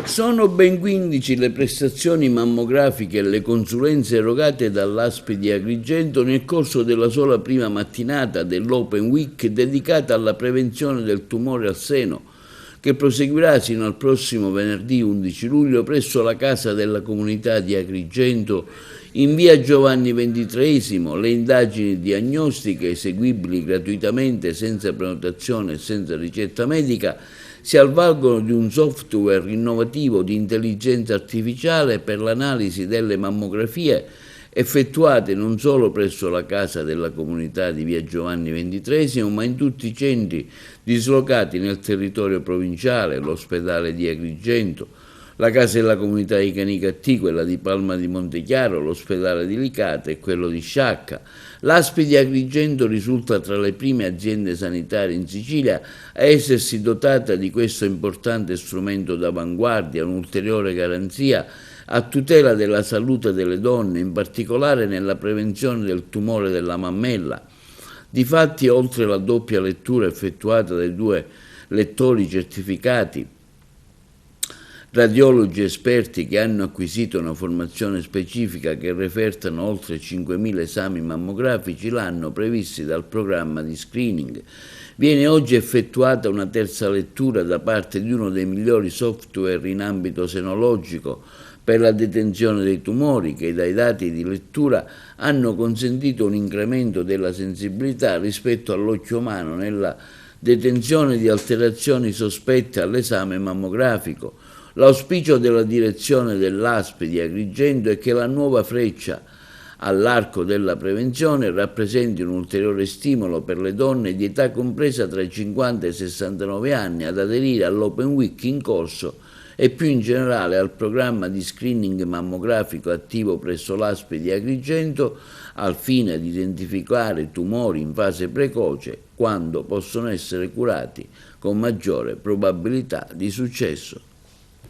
Sono ben 15 le prestazioni mammografiche e le consulenze erogate dall'ASP di Agrigento nel corso della sola prima mattinata dell'Open Week dedicata alla prevenzione del tumore al seno, che proseguirà sino al prossimo venerdì 11 luglio presso la Casa della Comunità di Agrigento in via Giovanni XXIII. Le indagini diagnostiche eseguibili gratuitamente, senza prenotazione e senza ricetta medica, si avvalgono di un software innovativo di intelligenza artificiale per l'analisi delle mammografie effettuate non solo presso la Casa della Comunità di via Giovanni XXIII, ma in tutti i centri dislocati nel territorio provinciale, l'ospedale di Agrigento, la Casa della Comunità di Canicattì, quella di Palma di Montechiaro, l'ospedale di Licata e quello di Sciacca. L'ASP di Agrigento risulta tra le prime aziende sanitarie in Sicilia a essersi dotata di questo importante strumento d'avanguardia, un'ulteriore garanzia a tutela della salute delle donne, in particolare nella prevenzione del tumore della mammella. Difatti, oltre alla doppia lettura effettuata dai 2 lettori certificati, radiologi esperti che hanno acquisito una formazione specifica che refertano oltre 5.000 esami mammografici l'anno previsti dal programma di screening. Viene oggi effettuata una terza lettura da parte di uno dei migliori software in ambito senologico per la detenzione dei tumori, che dai dati di lettura hanno consentito un incremento della sensibilità rispetto all'occhio umano nella detenzione di alterazioni sospette all'esame mammografico. L'auspicio della direzione dell'ASP di Agrigento è che la nuova freccia all'arco della prevenzione rappresenti un ulteriore stimolo per le donne di età compresa tra i 50 e i 69 anni ad aderire all'Open Week in corso e più in generale al programma di screening mammografico attivo presso l'ASP di Agrigento al fine di identificare tumori in fase precoce quando possono essere curati con maggiore probabilità di successo.